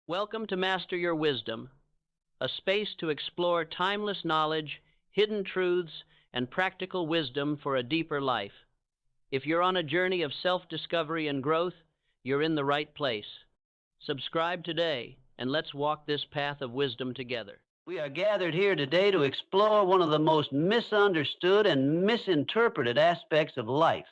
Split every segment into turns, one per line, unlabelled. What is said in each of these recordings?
Welcome to Master Your Wisdom, a space to explore timeless knowledge, hidden truths, and practical wisdom for a deeper life. If you're on a journey of self-discovery and growth, you're in the right place. Subscribe today, and let's walk this path of wisdom together.
We are gathered here today to explore one of the most misunderstood and misinterpreted aspects of life: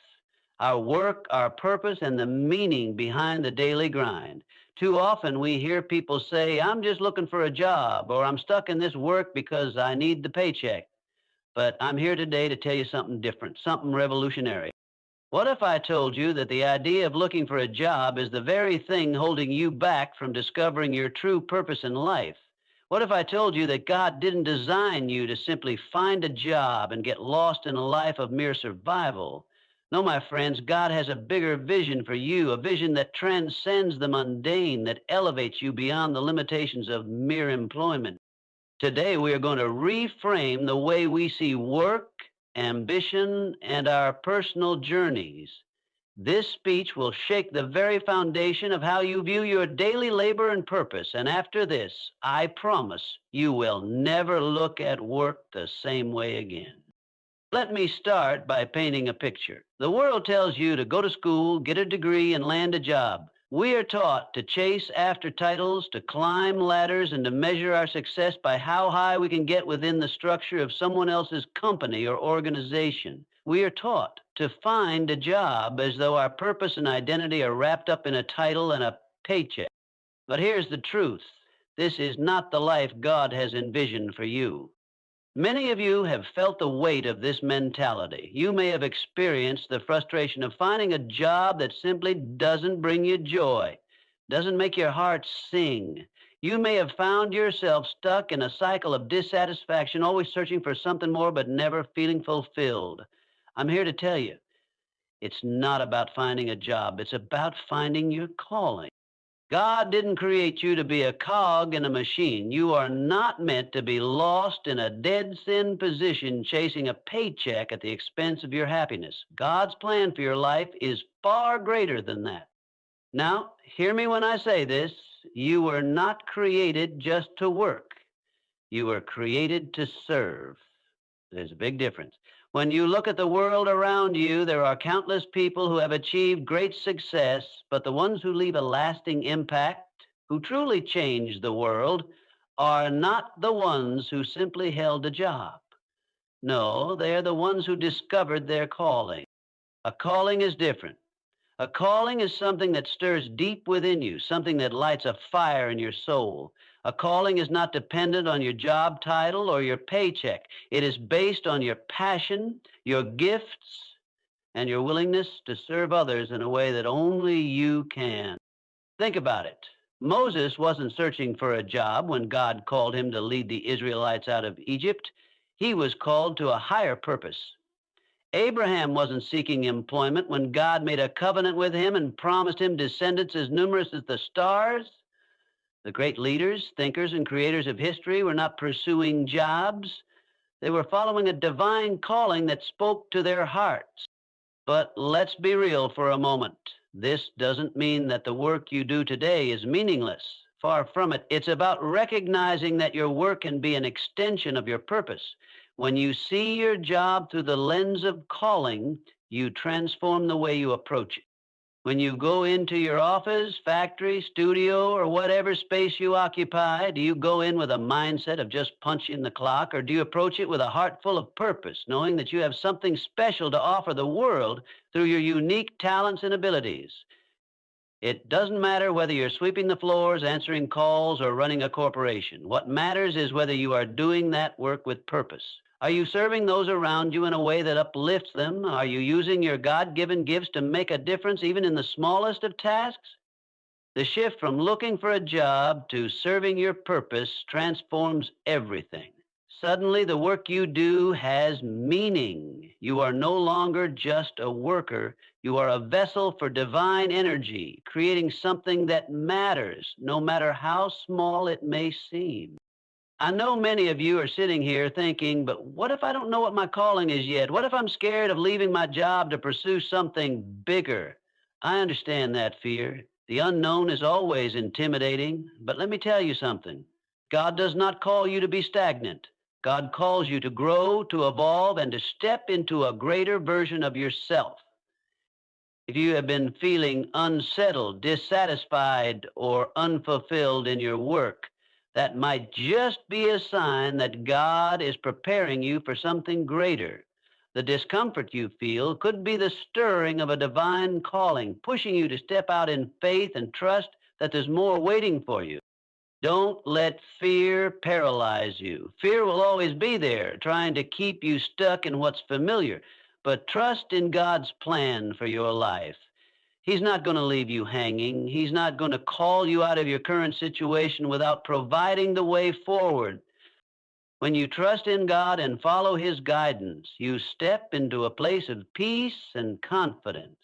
our work, our purpose, and the meaning behind the daily grind. Too often we hear people say, "I'm just looking for a job," or "I'm stuck in this work because I need the paycheck." But I'm here today to tell you something different, something revolutionary. What if I told you that the idea of looking for a job is the very thing holding you back from discovering your true purpose in life? What if I told you that God didn't design you to simply find a job and get lost in a life of mere survival? No, my friends, God has a bigger vision for you, a vision that transcends the mundane, that elevates you beyond the limitations of mere employment. Today, we are going to reframe the way we see work, ambition, and our personal journeys. This speech will shake the very foundation of how you view your daily labor and purpose. And after this, I promise you will never look at work the same way again. Let me start by painting a picture. The world tells you to go to school, get a degree, and land a job. We are taught to chase after titles, to climb ladders, and to measure our success by how high we can get within the structure of someone else's company or organization. We are taught to find a job as though our purpose and identity are wrapped up in a title and a paycheck. But here's the truth: this is not the life God has envisioned for you. Many of you have felt the weight of this mentality. You may have experienced the frustration of finding a job that simply doesn't bring you joy, doesn't make your heart sing. You may have found yourself stuck in a cycle of dissatisfaction, always searching for something more but never feeling fulfilled. I'm here to tell you, it's not about finding a job. It's about finding your calling. God didn't create you to be a cog in a machine. You are not meant to be lost in a dead sin position chasing a paycheck at the expense of your happiness. God's plan for your life is far greater than that. Now, hear me when I say this. You were not created just to work. You were created to serve. There's a big difference. When you look at the world around you, there are countless people who have achieved great success, but the ones who leave a lasting impact, who truly change the world, are not the ones who simply held a job. No, they're the ones who discovered their calling. A calling is different. A calling is something that stirs deep within you, something that lights a fire in your soul. A calling is not dependent on your job title or your paycheck. It is based on your passion, your gifts, and your willingness to serve others in a way that only you can. Think about it. Moses wasn't searching for a job when God called him to lead the Israelites out of Egypt. He was called to a higher purpose. Abraham wasn't seeking employment when God made a covenant with him and promised him descendants as numerous as the stars. The great leaders, thinkers, and creators of history were not pursuing jobs. They were following a divine calling that spoke to their hearts. But let's be real for a moment. This doesn't mean that the work you do today is meaningless. Far from it. It's about recognizing that your work can be an extension of your purpose. When you see your job through the lens of calling, you transform the way you approach it. When you go into your office, factory, studio, or whatever space you occupy, do you go in with a mindset of just punching the clock, or do you approach it with a heart full of purpose, knowing that you have something special to offer the world through your unique talents and abilities? It doesn't matter whether you're sweeping the floors, answering calls, or running a corporation. What matters is whether you are doing that work with purpose. Are you serving those around you in a way that uplifts them? Are you using your God-given gifts to make a difference even in the smallest of tasks? The shift from looking for a job to serving your purpose transforms everything. Suddenly, the work you do has meaning. You are no longer just a worker. You are a vessel for divine energy, creating something that matters, no matter how small it may seem. I know many of you are sitting here thinking, but what if I don't know what my calling is yet? What if I'm scared of leaving my job to pursue something bigger? I understand that fear. The unknown is always intimidating, but let me tell you something. God does not call you to be stagnant. God calls you to grow, to evolve, and to step into a greater version of yourself. If you have been feeling unsettled, dissatisfied, or unfulfilled in your work, that might just be a sign that God is preparing you for something greater. The discomfort you feel could be the stirring of a divine calling, pushing you to step out in faith and trust that there's more waiting for you. Don't let fear paralyze you. Fear will always be there, trying to keep you stuck in what's familiar. But trust in God's plan for your life. He's not going to leave you hanging. He's not going to call you out of your current situation without providing the way forward. When you trust in God and follow His guidance, you step into a place of peace and confidence.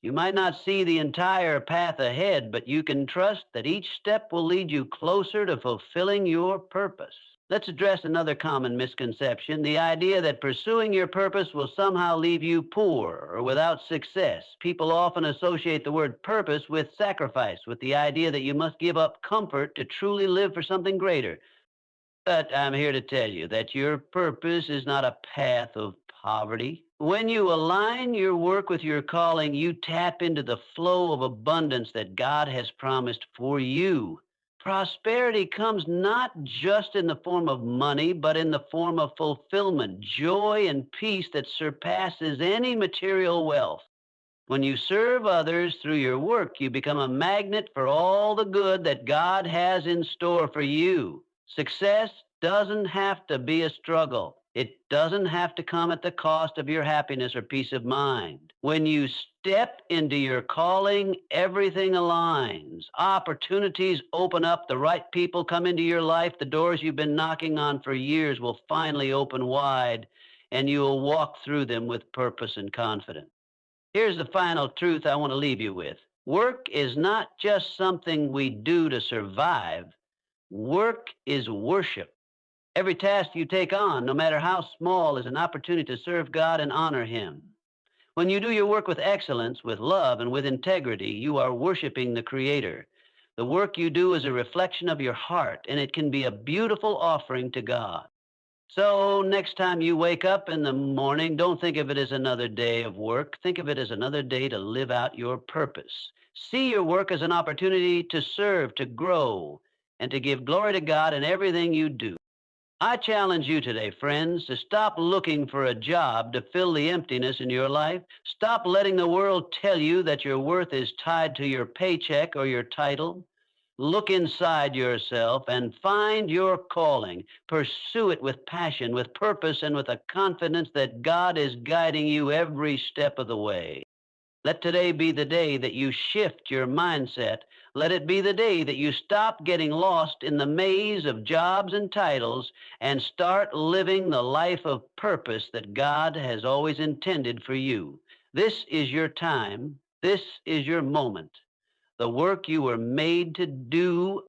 You might not see the entire path ahead, but you can trust that each step will lead you closer to fulfilling your purpose. Let's address another common misconception, the idea that pursuing your purpose will somehow leave you poor or without success. People often associate the word purpose with sacrifice, with the idea that you must give up comfort to truly live for something greater. But I'm here to tell you that your purpose is not a path of poverty. When you align your work with your calling, you tap into the flow of abundance that God has promised for you. Prosperity comes not just in the form of money, but in the form of fulfillment, joy, and peace that surpasses any material wealth. When you serve others through your work, you become a magnet for all the good that God has in store for you. Success doesn't have to be a struggle. It doesn't have to come at the cost of your happiness or peace of mind. When you step into your calling, everything aligns. Opportunities open up. The right people come into your life. The doors you've been knocking on for years will finally open wide, and you will walk through them with purpose and confidence. Here's the final truth I want to leave you with. Work is not just something we do to survive. Work is worship. Every task you take on, no matter how small, is an opportunity to serve God and honor Him. When you do your work with excellence, with love, and with integrity, you are worshiping the Creator. The work you do is a reflection of your heart, and it can be a beautiful offering to God. So next time you wake up in the morning, don't think of it as another day of work. Think of it as another day to live out your purpose. See your work as an opportunity to serve, to grow, and to give glory to God in everything you do. I challenge you today, friends, to stop looking for a job to fill the emptiness in your life. Stop letting the world tell you that your worth is tied to your paycheck or your title. Look inside yourself and find your calling. Pursue it with passion, with purpose, and with a confidence that God is guiding you every step of the way. Let today be the day that you shift your mindset. Let it be the day that you stop getting lost in the maze of jobs and titles and start living the life of purpose that God has always intended for you. This is your time. This is your moment. The work you were made to do.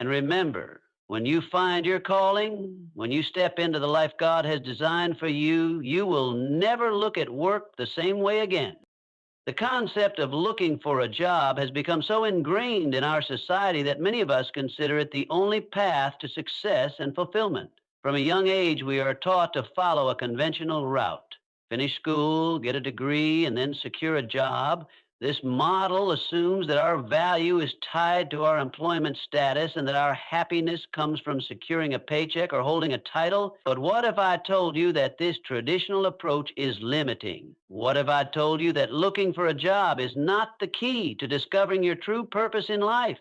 And remember, when you find your calling, when you step into the life God has designed for you, you will never look at work the same way again. The concept of looking for a job has become so ingrained in our society that many of us consider it the only path to success and fulfillment. From a young age, we are taught to follow a conventional route. Finish school, get a degree, and then secure a job. This model assumes that our value is tied to our employment status and that our happiness comes from securing a paycheck or holding a title. But what if I told you that this traditional approach is limiting? What if I told you that looking for a job is not the key to discovering your true purpose in life?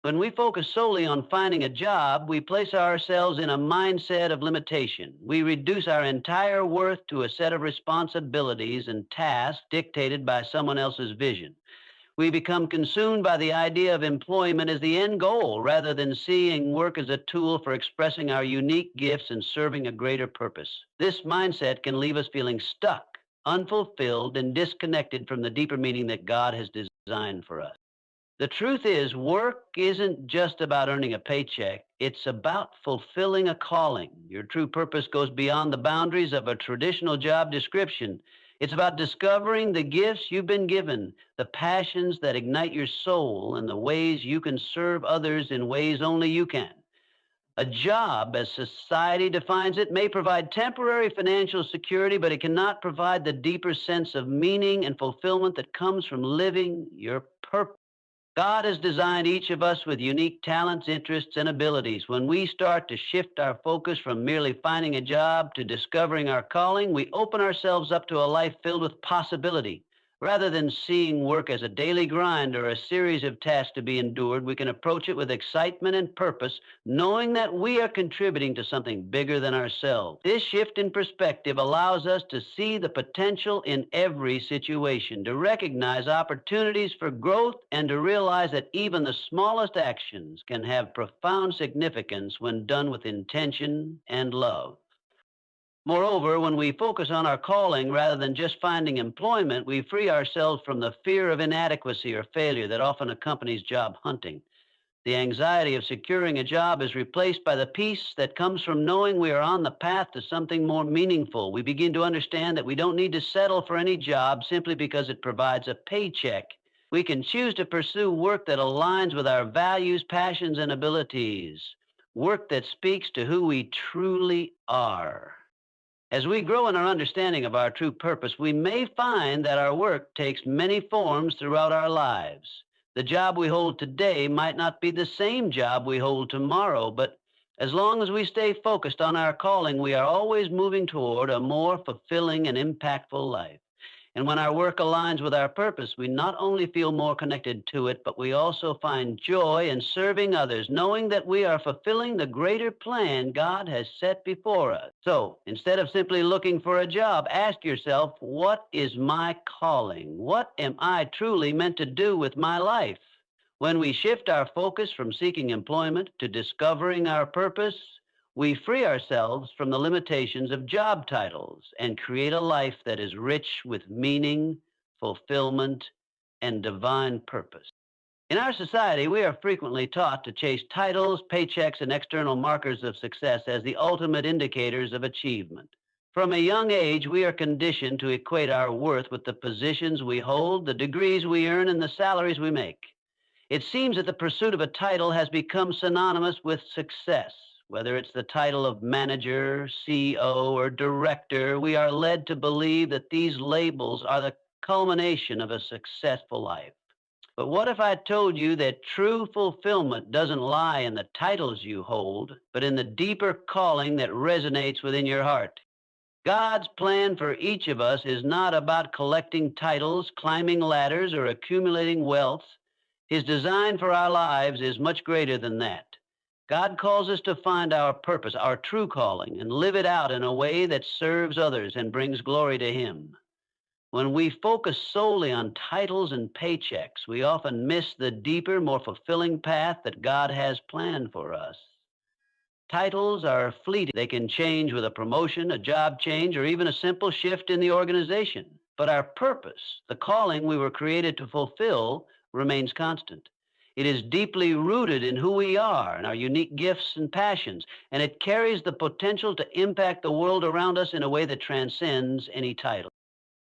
When we focus solely on finding a job, we place ourselves in a mindset of limitation. We reduce our entire worth to a set of responsibilities and tasks dictated by someone else's vision. We become consumed by the idea of employment as the end goal rather than seeing work as a tool for expressing our unique gifts and serving a greater purpose. This mindset can leave us feeling stuck, unfulfilled, and disconnected from the deeper meaning that God has designed for us. The truth is, work isn't just about earning a paycheck. It's about fulfilling a calling. Your true purpose goes beyond the boundaries of a traditional job description. It's about discovering the gifts you've been given, the passions that ignite your soul, and the ways you can serve others in ways only you can. A job, as society defines it, may provide temporary financial security, but it cannot provide the deeper sense of meaning and fulfillment that comes from living your purpose. God has designed each of us with unique talents, interests, and abilities. When we start to shift our focus from merely finding a job to discovering our calling, we open ourselves up to a life filled with possibility. Rather than seeing work as a daily grind or a series of tasks to be endured, we can approach it with excitement and purpose, knowing that we are contributing to something bigger than ourselves. This shift in perspective allows us to see the potential in every situation, to recognize opportunities for growth, and to realize that even the smallest actions can have profound significance when done with intention and love. Moreover, when we focus on our calling rather than just finding employment, we free ourselves from the fear of inadequacy or failure that often accompanies job hunting. The anxiety of securing a job is replaced by the peace that comes from knowing we are on the path to something more meaningful. We begin to understand that we don't need to settle for any job simply because it provides a paycheck. We can choose to pursue work that aligns with our values, passions, and abilities, work that speaks to who we truly are. As we grow in our understanding of our true purpose, we may find that our work takes many forms throughout our lives. The job we hold today might not be the same job we hold tomorrow, but as long as we stay focused on our calling, we are always moving toward a more fulfilling and impactful life. And when our work aligns with our purpose, we not only feel more connected to it, but we also find joy in serving others, knowing that we are fulfilling the greater plan God has set before us. So instead of simply looking for a job, ask yourself, what is my calling? What am I truly meant to do with my life? When we shift our focus from seeking employment to discovering our purpose, we free ourselves from the limitations of job titles and create a life that is rich with meaning, fulfillment, and divine purpose. In our society, we are frequently taught to chase titles, paychecks, and external markers of success as the ultimate indicators of achievement. From a young age, we are conditioned to equate our worth with the positions we hold, the degrees we earn, and the salaries we make. It seems that the pursuit of a title has become synonymous with success. Whether it's the title of manager, CEO, or director, we are led to believe that these labels are the culmination of a successful life. But what if I told you that true fulfillment doesn't lie in the titles you hold, but in the deeper calling that resonates within your heart? God's plan for each of us is not about collecting titles, climbing ladders, or accumulating wealth. His design for our lives is much greater than that. God calls us to find our purpose, our true calling, and live it out in a way that serves others and brings glory to Him. When we focus solely on titles and paychecks, we often miss the deeper, more fulfilling path that God has planned for us. Titles are fleeting. They can change with a promotion, a job change, or even a simple shift in the organization. But our purpose, the calling we were created to fulfill, remains constant. It is deeply rooted in who we are and our unique gifts and passions, and it carries the potential to impact the world around us in a way that transcends any title.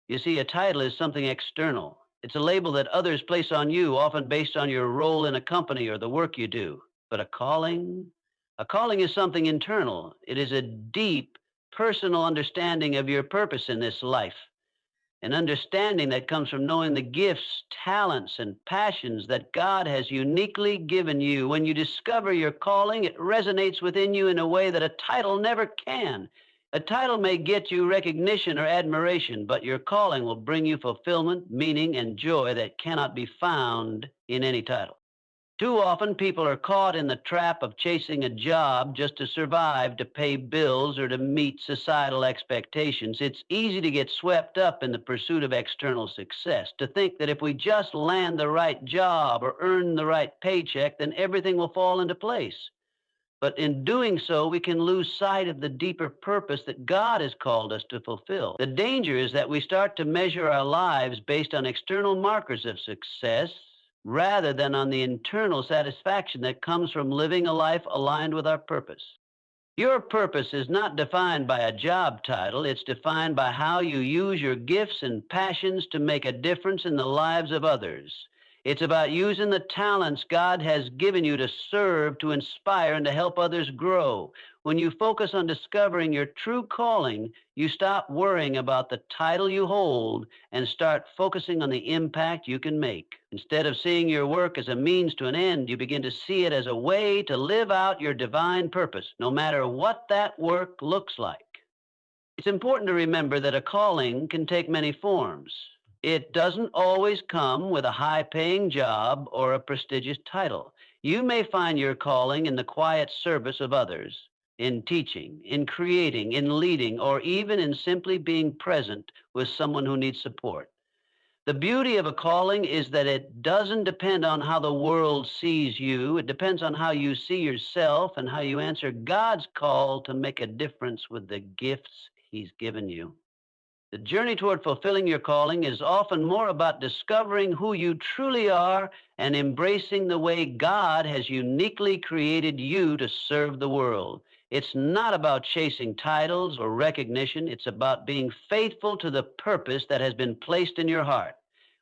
You see, a title is something external. It's a label that others place on you, often based on your role in a company or the work you do. But a calling is something internal. It is a deep, personal understanding of your purpose in this life. An understanding that comes from knowing the gifts, talents, and passions that God has uniquely given you. When you discover your calling, it resonates within you in a way that a title never can. A title may get you recognition or admiration, but your calling will bring you fulfillment, meaning, and joy that cannot be found in any title. Too often, people are caught in the trap of chasing a job just to survive, to pay bills, or to meet societal expectations. It's easy to get swept up in the pursuit of external success, to think that if we just land the right job or earn the right paycheck, then everything will fall into place. But in doing so, we can lose sight of the deeper purpose that God has called us to fulfill. The danger is that we start to measure our lives based on external markers of success, rather than on the internal satisfaction that comes from living a life aligned with our purpose. Your purpose is not defined by a job title, it's defined by how you use your gifts and passions to make a difference in the lives of others. It's about using the talents God has given you to serve, to inspire, and to help others grow. When you focus on discovering your true calling, you stop worrying about the title you hold and start focusing on the impact you can make. Instead of seeing your work as a means to an end, you begin to see it as a way to live out your divine purpose, no matter what that work looks like. It's important to remember that a calling can take many forms. It doesn't always come with a high paying job or a prestigious title. You may find your calling in the quiet service of others, in teaching, in creating, in leading, or even in simply being present with someone who needs support. The beauty of a calling is that it doesn't depend on how the world sees you. It depends on how you see yourself and how you answer God's call to make a difference with the gifts He's given you. The journey toward fulfilling your calling is often more about discovering who you truly are and embracing the way God has uniquely created you to serve the world. It's not about chasing titles or recognition. It's about being faithful to the purpose that has been placed in your heart.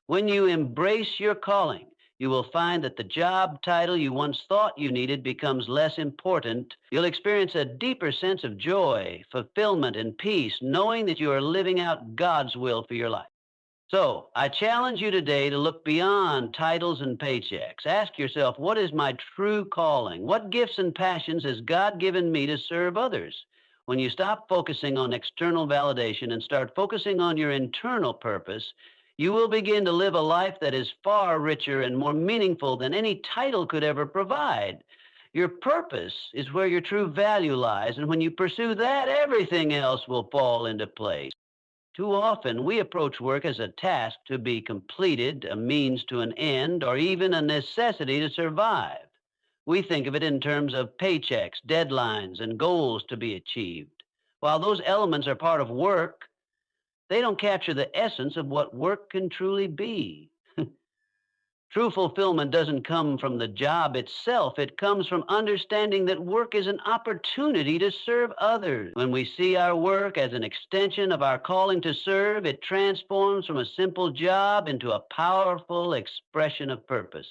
When you embrace your calling, you will find that the job title you once thought you needed becomes less important. You'll experience a deeper sense of joy, fulfillment, and peace, knowing that you are living out God's will for your life. So, I challenge you today to look beyond titles and paychecks. Ask yourself, what is my true calling? What gifts and passions has God given me to serve others? When you stop focusing on external validation and start focusing on your internal purpose, you will begin to live a life that is far richer and more meaningful than any title could ever provide. Your purpose is where your true value lies, and when you pursue that, everything else will fall into place. Too often, we approach work as a task to be completed, a means to an end, or even a necessity to survive. We think of it in terms of paychecks, deadlines, and goals to be achieved. While those elements are part of work, they don't capture the essence of what work can truly be. True fulfillment doesn't come from the job itself. It comes from understanding that work is an opportunity to serve others. When we see our work as an extension of our calling to serve, it transforms from a simple job into a powerful expression of purpose.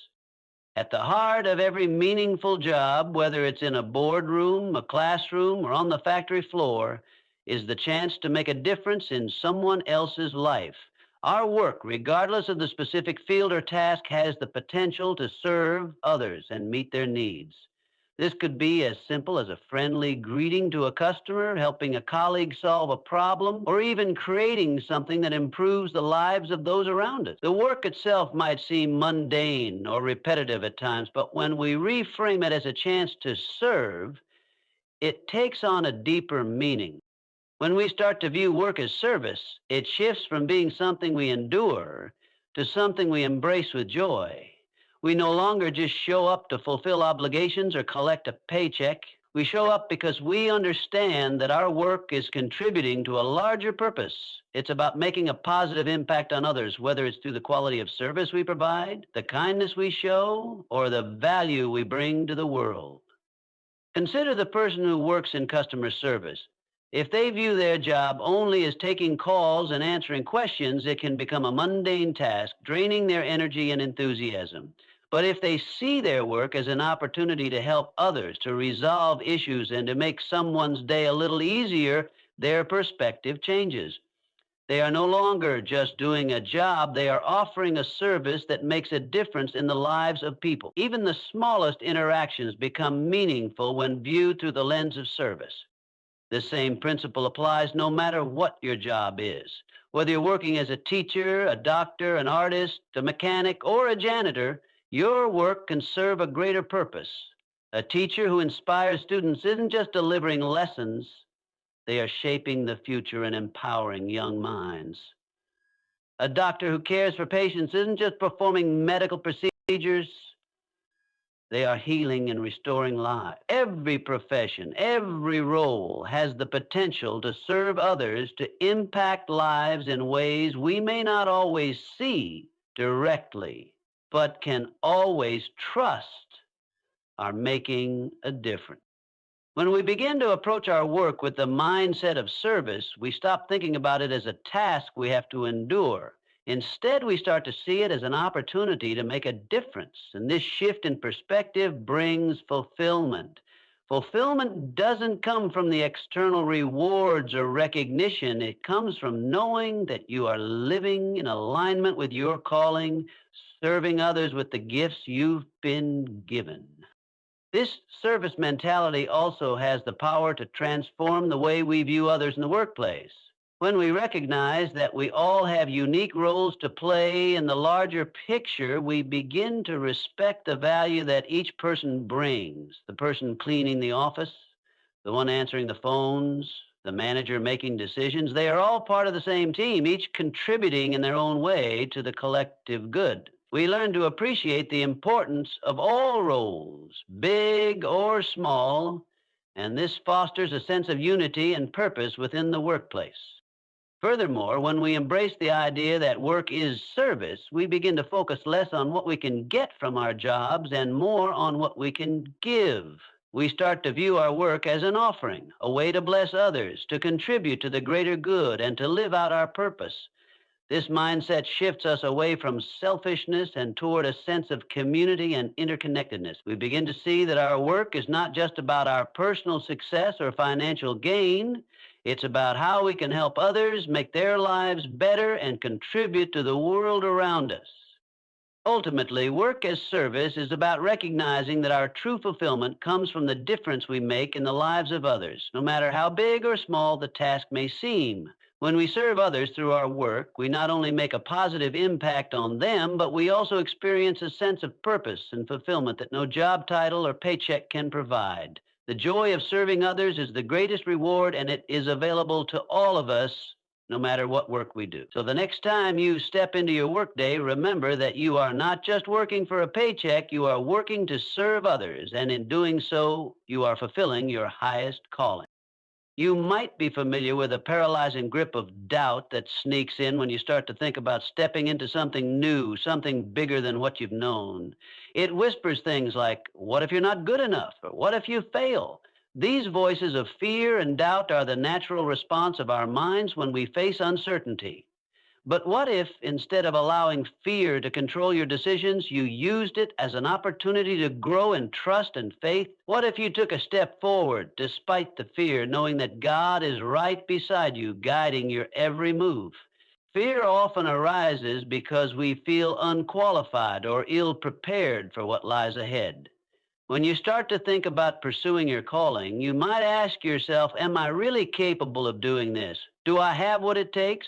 At the heart of every meaningful job, whether it's in a boardroom, a classroom, or on the factory floor, is the chance to make a difference in someone else's life. Our work, regardless of the specific field or task, has the potential to serve others and meet their needs. This could be as simple as a friendly greeting to a customer, helping a colleague solve a problem, or even creating something that improves the lives of those around us. The work itself might seem mundane or repetitive at times, but when we reframe it as a chance to serve, it takes on a deeper meaning. When we start to view work as service, it shifts from being something we endure to something we embrace with joy. We no longer just show up to fulfill obligations or collect a paycheck. We show up because we understand that our work is contributing to a larger purpose. It's about making a positive impact on others, whether it's through the quality of service we provide, the kindness we show, or the value we bring to the world. Consider the person who works in customer service. If they view their job only as taking calls and answering questions, it can become a mundane task, draining their energy and enthusiasm. But if they see their work as an opportunity to help others, to resolve issues, and to make someone's day a little easier, their perspective changes. They are no longer just doing a job, they are offering a service that makes a difference in the lives of people. Even the smallest interactions become meaningful when viewed through the lens of service. This same principle applies no matter what your job is. Whether you're working as a teacher, a doctor, an artist, a mechanic, or a janitor, your work can serve a greater purpose. A teacher who inspires students isn't just delivering lessons, they are shaping the future and empowering young minds. A doctor who cares for patients isn't just performing medical procedures, they are healing and restoring lives. Every profession, every role has the potential to serve others, to impact lives in ways we may not always see directly, but can always trust are making a difference. When we begin to approach our work with the mindset of service, we stop thinking about it as a task we have to endure. Instead, we start to see it as an opportunity to make a difference. And this shift in perspective brings fulfillment. Fulfillment doesn't come from the external rewards or recognition. It comes from knowing that you are living in alignment with your calling, serving others with the gifts you've been given. This service mentality also has the power to transform the way we view others in the workplace. When we recognize that we all have unique roles to play in the larger picture, we begin to respect the value that each person brings. The person cleaning the office, the one answering the phones, the manager making decisions, they are all part of the same team, each contributing in their own way to the collective good. We learn to appreciate the importance of all roles, big or small, and this fosters a sense of unity and purpose within the workplace. Furthermore, when we embrace the idea that work is service, we begin to focus less on what we can get from our jobs and more on what we can give. We start to view our work as an offering, a way to bless others, to contribute to the greater good, and to live out our purpose. This mindset shifts us away from selfishness and toward a sense of community and interconnectedness. We begin to see that our work is not just about our personal success or financial gain. It's about how we can help others make their lives better and contribute to the world around us. Ultimately, work as service is about recognizing that our true fulfillment comes from the difference we make in the lives of others, no matter how big or small the task may seem. When we serve others through our work, we not only make a positive impact on them, but we also experience a sense of purpose and fulfillment that no job title or paycheck can provide. The joy of serving others is the greatest reward, and it is available to all of us no matter what work we do. So the next time you step into your workday, remember that you are not just working for a paycheck, you are working to serve others, and in doing so, you are fulfilling your highest calling. You might be familiar with a paralyzing grip of doubt that sneaks in when you start to think about stepping into something new, something bigger than what you've known. It whispers things like, what if you're not good enough? Or what if you fail? These voices of fear and doubt are the natural response of our minds when we face uncertainty. But what if, instead of allowing fear to control your decisions, you used it as an opportunity to grow in trust and faith? What if you took a step forward despite the fear, knowing that God is right beside you, guiding your every move? Fear often arises because we feel unqualified or ill prepared for what lies ahead. When you start to think about pursuing your calling, you might ask yourself, am I really capable of doing this? Do I have what it takes?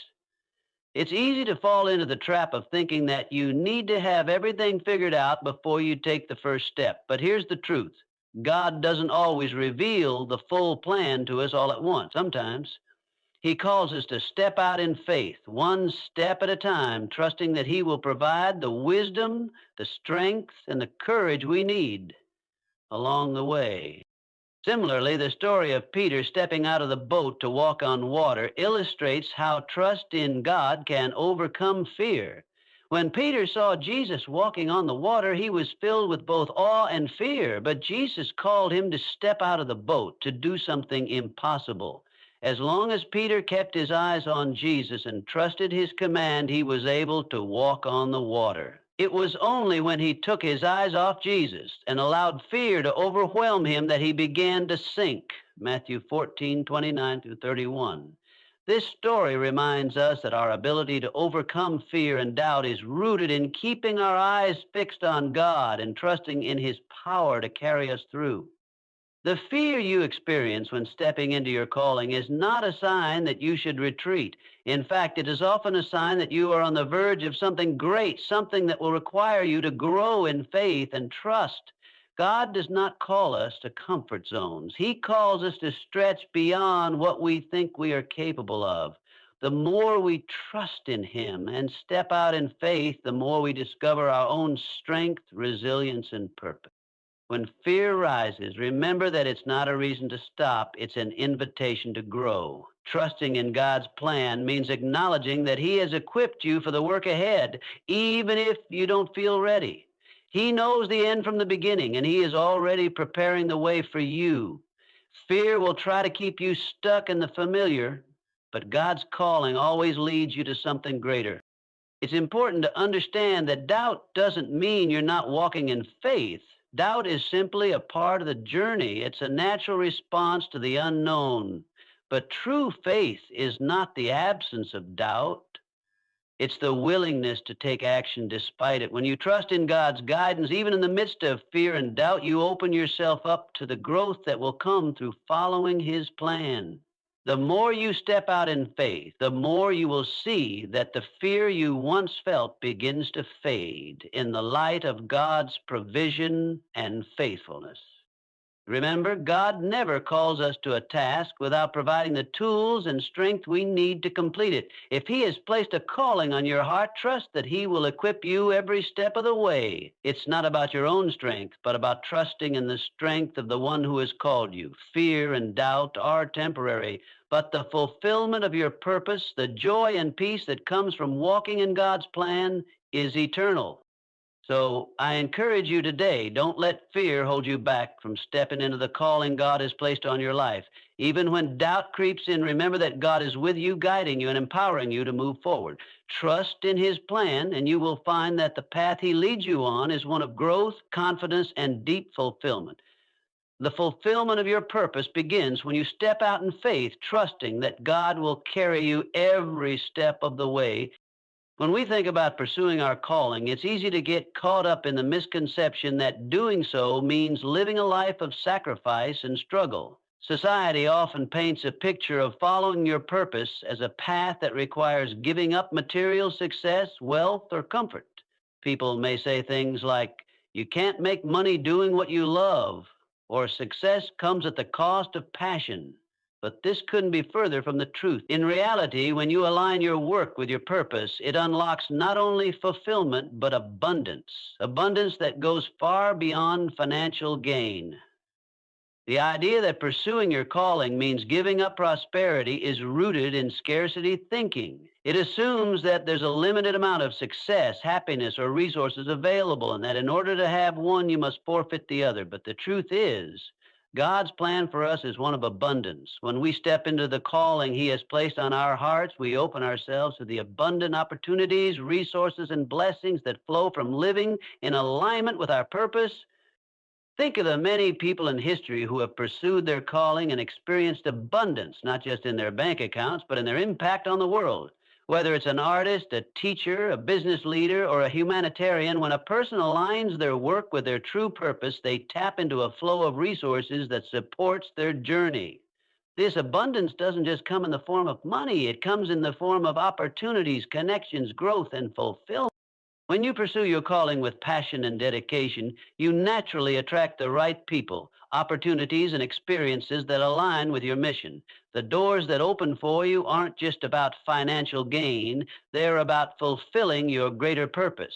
It's easy to fall into the trap of thinking that you need to have everything figured out before you take the first step. But here's the truth. God doesn't always reveal the full plan to us all at once. Sometimes He calls us to step out in faith, one step at a time, trusting that He will provide the wisdom, the strength, and the courage we need along the way. Similarly, the story of Peter stepping out of the boat to walk on water illustrates how trust in God can overcome fear. When Peter saw Jesus walking on the water, he was filled with both awe and fear, but Jesus called him to step out of the boat, to do something impossible. As long as Peter kept his eyes on Jesus and trusted his command, he was able to walk on the water. It was only when he took his eyes off Jesus and allowed fear to overwhelm him that he began to sink. Matthew 14:29-31. This story reminds us that our ability to overcome fear and doubt is rooted in keeping our eyes fixed on God and trusting in His power to carry us through. The fear you experience when stepping into your calling is not a sign that you should retreat. In fact, it is often a sign that you are on the verge of something great, something that will require you to grow in faith and trust. God does not call us to comfort zones. He calls us to stretch beyond what we think we are capable of. The more we trust in Him and step out in faith, the more we discover our own strength, resilience, and purpose. When fear rises, remember that it's not a reason to stop, it's an invitation to grow. Trusting in God's plan means acknowledging that He has equipped you for the work ahead, even if you don't feel ready. He knows the end from the beginning, and He is already preparing the way for you. Fear will try to keep you stuck in the familiar, but God's calling always leads you to something greater. It's important to understand that doubt doesn't mean you're not walking in faith. Doubt is simply a part of the journey. It's a natural response to the unknown. But true faith is not the absence of doubt. It's the willingness to take action despite it. When you trust in God's guidance, even in the midst of fear and doubt, you open yourself up to the growth that will come through following His plan. The more you step out in faith, the more you will see that the fear you once felt begins to fade in the light of God's provision and faithfulness. Remember, God never calls us to a task without providing the tools and strength we need to complete it. If He has placed a calling on your heart, trust that He will equip you every step of the way. It's not about your own strength, but about trusting in the strength of the one who has called you. Fear and doubt are temporary, but the fulfillment of your purpose, the joy and peace that comes from walking in God's plan, is eternal. So I encourage you today, don't let fear hold you back from stepping into the calling God has placed on your life. Even when doubt creeps in, remember that God is with you, guiding you and empowering you to move forward. Trust in His plan, and you will find that the path He leads you on is one of growth, confidence, and deep fulfillment. The fulfillment of your purpose begins when you step out in faith, trusting that God will carry you every step of the way. When we think about pursuing our calling, it's easy to get caught up in the misconception that doing so means living a life of sacrifice and struggle. Society often paints a picture of following your purpose as a path that requires giving up material success, wealth, or comfort. People may say things like, you can't make money doing what you love, or success comes at the cost of passion. But this couldn't be further from the truth. In reality, when you align your work with your purpose, it unlocks not only fulfillment, but abundance. Abundance that goes far beyond financial gain. The idea that pursuing your calling means giving up prosperity is rooted in scarcity thinking. It assumes that there's a limited amount of success, happiness, or resources available, and that in order to have one, you must forfeit the other. But the truth is, God's plan for us is one of abundance. When we step into the calling He has placed on our hearts, we open ourselves to the abundant opportunities, resources, and blessings that flow from living in alignment with our purpose. Think of the many people in history who have pursued their calling and experienced abundance, not just in their bank accounts, but in their impact on the world. Whether it's an artist, a teacher, a business leader, or a humanitarian, when a person aligns their work with their true purpose, they tap into a flow of resources that supports their journey. This abundance doesn't just come in the form of money, it comes in the form of opportunities, connections, growth, and fulfillment. When you pursue your calling with passion and dedication, you naturally attract the right people, opportunities, and experiences that align with your mission. The doors that open for you aren't just about financial gain, they're about fulfilling your greater purpose.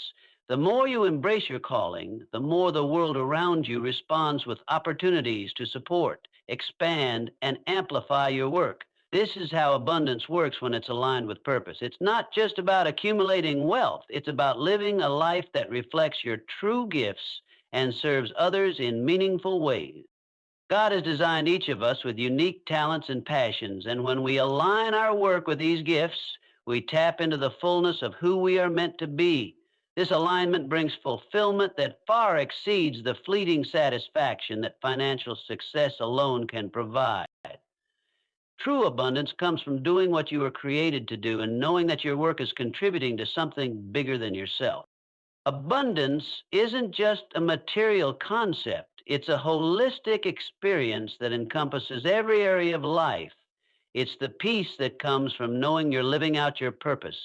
The more you embrace your calling, the more the world around you responds with opportunities to support, expand, and amplify your work. This is how abundance works when it's aligned with purpose. It's not just about accumulating wealth. It's about living a life that reflects your true gifts and serves others in meaningful ways. God has designed each of us with unique talents and passions, and when we align our work with these gifts, we tap into the fullness of who we are meant to be. This alignment brings fulfillment that far exceeds the fleeting satisfaction that financial success alone can provide. True abundance comes from doing what you were created to do and knowing that your work is contributing to something bigger than yourself. Abundance isn't just a material concept. It's a holistic experience that encompasses every area of life. It's the peace that comes from knowing you're living out your purpose.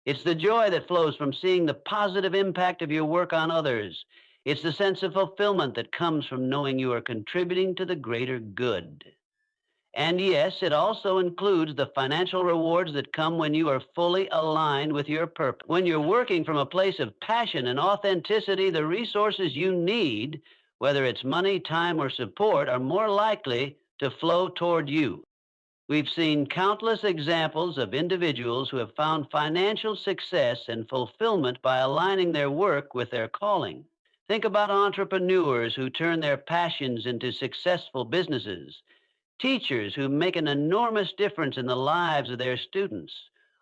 It's the joy that flows from seeing the positive impact of your work on others. It's the sense of fulfillment that comes from knowing you are contributing to the greater good. And yes, it also includes the financial rewards that come when you are fully aligned with your purpose. When you're working from a place of passion and authenticity, the resources you need, whether it's money, time, or support, are more likely to flow toward you. We've seen countless examples of individuals who have found financial success and fulfillment by aligning their work with their calling. Think about entrepreneurs who turn their passions into successful businesses. teachers who make an enormous difference in the lives of their students,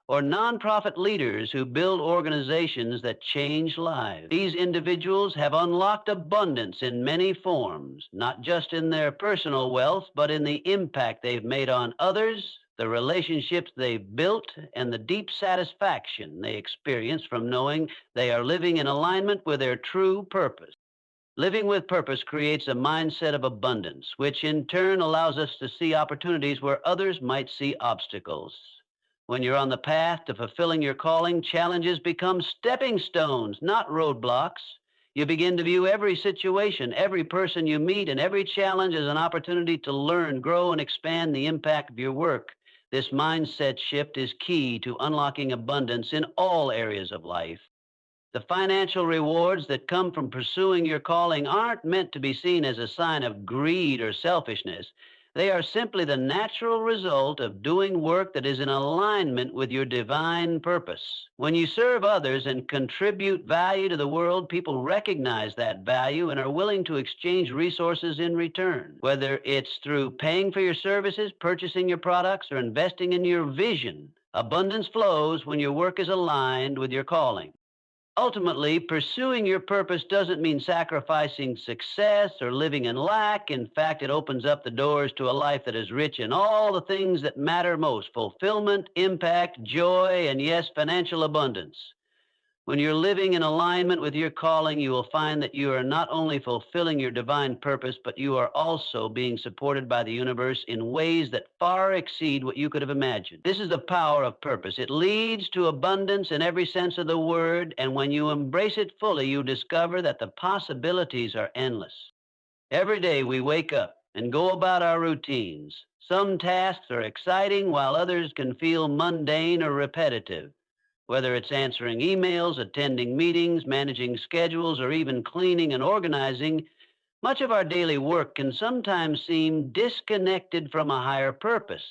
or nonprofit leaders who build organizations that change lives. These individuals have unlocked abundance in many forms, not just in their personal wealth, but in the impact they've made on others, the relationships they've built, and the deep satisfaction they experience from knowing they are living in alignment with their true purpose. Living with purpose creates a mindset of abundance, which in turn allows us to see opportunities where others might see obstacles. When you're on the path to fulfilling your calling, challenges become stepping stones, not roadblocks. You begin to view every situation, every person you meet, and every challenge as an opportunity to learn, grow, and expand the impact of your work. This mindset shift is key to unlocking abundance in all areas of life. The financial rewards that come from pursuing your calling aren't meant to be seen as a sign of greed or selfishness. They are simply the natural result of doing work that is in alignment with your divine purpose. When you serve others and contribute value to the world, people recognize that value and are willing to exchange resources in return. Whether it's through paying for your services, purchasing your products, or investing in your vision, abundance flows when your work is aligned with your calling. Ultimately, pursuing your purpose doesn't mean sacrificing success or living in lack. In fact, it opens up the doors to a life that is rich in all the things that matter most: fulfillment, impact, joy, and yes, financial abundance. When you're living in alignment with your calling, you will find that you are not only fulfilling your divine purpose, but you are also being supported by the universe in ways that far exceed what you could have imagined. This is the power of purpose. It leads to abundance in every sense of the word, and when you embrace it fully, you discover that the possibilities are endless. Every day we wake up and go about our routines. Some tasks are exciting, while others can feel mundane or repetitive. Whether it's answering emails, attending meetings, managing schedules, or even cleaning and organizing, much of our daily work can sometimes seem disconnected from a higher purpose.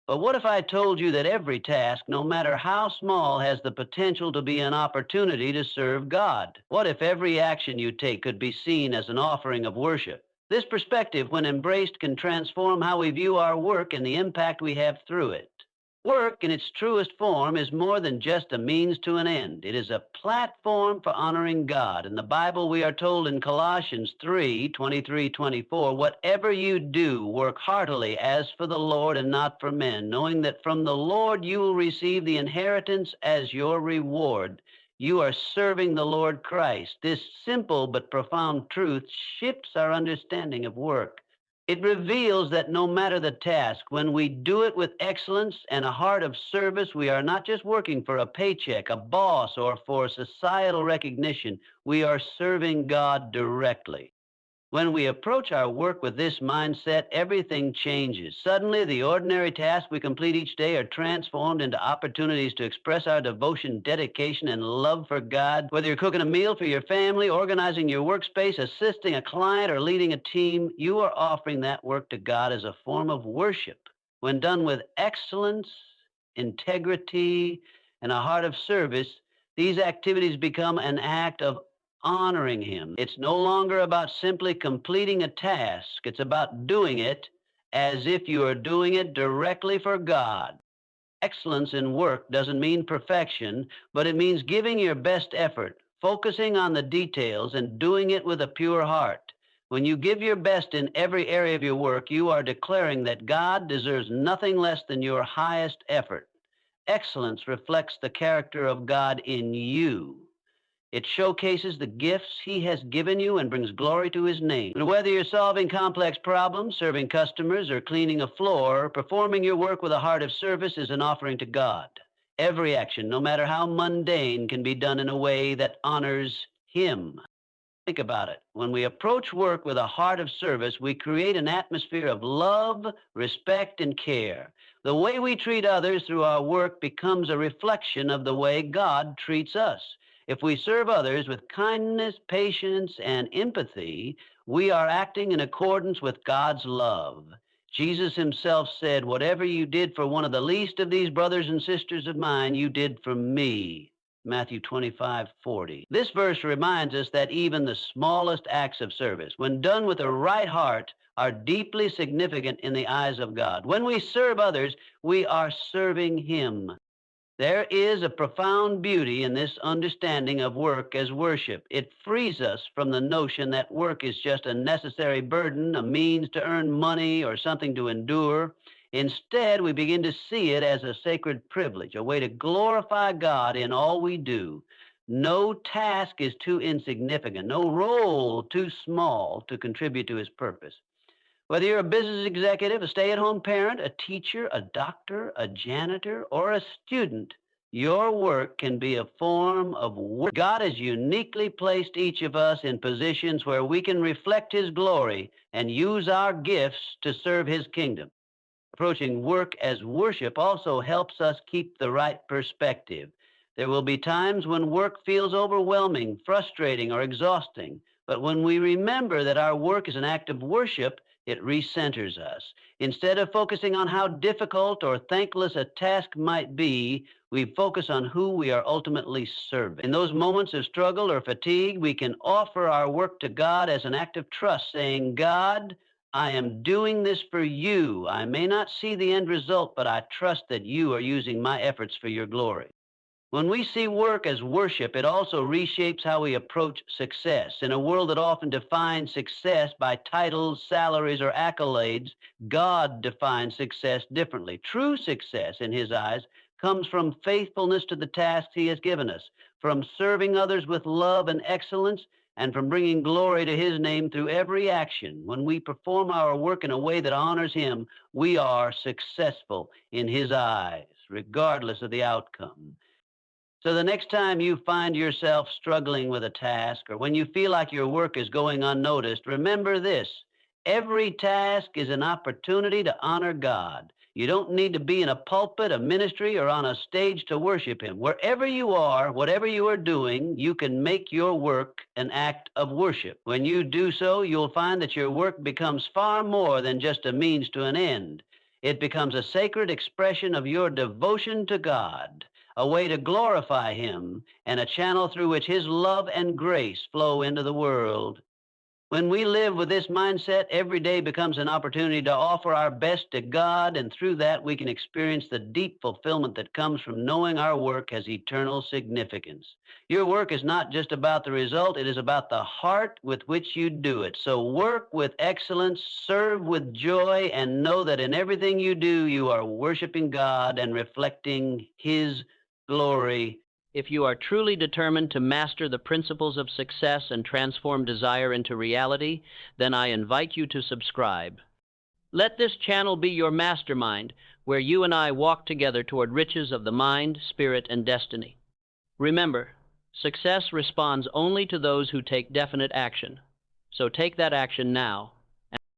But what if I told you that every task, no matter how small, has the potential to be an opportunity to serve God? What if every action you take could be seen as an offering of worship? This perspective, when embraced, can transform how we view our work and the impact we have through it. Work, in its truest form, is more than just a means to an end. It is a platform for honoring God. In the Bible, we are told in Colossians 3:23-24, whatever you do, work heartily as for the Lord and not for men, knowing that from the Lord you will receive the inheritance as your reward. You are serving the Lord Christ. This simple but profound truth shifts our understanding of work. It reveals that no matter the task, when we do it with excellence and a heart of service, we are not just working for a paycheck, a boss, or for societal recognition. We are serving God directly. When we approach our work with this mindset, everything changes. Suddenly, the ordinary tasks we complete each day are transformed into opportunities to express our devotion, dedication, and love for God. Whether you're cooking a meal for your family, organizing your workspace, assisting a client, or leading a team, you are offering that work to God as a form of worship. When done with excellence, integrity, and a heart of service, these activities become an act of honoring Him. It's no longer about simply completing a task. It's about doing it as if you are doing it directly for God. Excellence in work doesn't mean perfection, but it means giving your best effort, focusing on the details, and doing it with a pure heart. When you give your best in every area of your work, you are declaring that God deserves nothing less than your highest effort. Excellence reflects the character of God in you. It showcases the gifts He has given you and brings glory to His name. And whether you're solving complex problems, serving customers, or cleaning a floor, performing your work with a heart of service is an offering to God. Every action, no matter how mundane, can be done in a way that honors Him. Think about it. When we approach work with a heart of service, we create an atmosphere of love, respect, and care. The way we treat others through our work becomes a reflection of the way God treats us. If we serve others with kindness, patience, and empathy, we are acting in accordance with God's love. Jesus Himself said, whatever you did for one of the least of these brothers and sisters of mine, you did for me. Matthew 25:40. This verse reminds us that even the smallest acts of service, when done with the right heart, are deeply significant in the eyes of God. When we serve others, we are serving Him. There is a profound beauty in this understanding of work as worship. It frees us from the notion that work is just a necessary burden, a means to earn money, or something to endure. Instead, we begin to see it as a sacred privilege, a way to glorify God in all we do. No task is too insignificant, no role too small to contribute to His purpose. Whether you're a business executive, a stay-at-home parent, a teacher, a doctor, a janitor, or a student, your work can be a form of work. God has uniquely placed each of us in positions where we can reflect His glory and use our gifts to serve His kingdom. Approaching work as worship also helps us keep the right perspective. There will be times when work feels overwhelming, frustrating, or exhausting. But when we remember that our work is an act of worship, it recenters us. Instead of focusing on how difficult or thankless a task might be, we focus on who we are ultimately serving. In those moments of struggle or fatigue, we can offer our work to God as an act of trust, saying, God, I am doing this for you. I may not see the end result, but I trust that you are using my efforts for your glory. When we see work as worship, it also reshapes how we approach success. In a world that often defines success by titles, salaries, or accolades, God defines success differently. True success, in His eyes, comes from faithfulness to the tasks He has given us, from serving others with love and excellence, and from bringing glory to His name through every action. When we perform our work in a way that honors Him, we are successful in His eyes, regardless of the outcome. So the next time you find yourself struggling with a task, or when you feel like your work is going unnoticed, remember this: every task is an opportunity to honor God. You don't need to be in a pulpit, a ministry, or on a stage to worship Him. Wherever you are, whatever you are doing, you can make your work an act of worship. When you do so, you'll find that your work becomes far more than just a means to an end. It becomes a sacred expression of your devotion to God, a way to glorify Him, and a channel through which His love and grace flow into the world. When we live with this mindset, every day becomes an opportunity to offer our best to God, and through that we can experience the deep fulfillment that comes from knowing our work has eternal significance. Your work is not just about the result, it is about the heart with which you do it. So work with excellence, serve with joy, and know that in everything you do, you are worshiping God and reflecting His glory.
If you are truly determined to master the principles of success and transform desire into reality, then I invite you to subscribe. Let this channel be your mastermind, where you and I walk together toward riches of the mind, spirit, and destiny. Remember, success responds only to those who take definite action. So take that action now.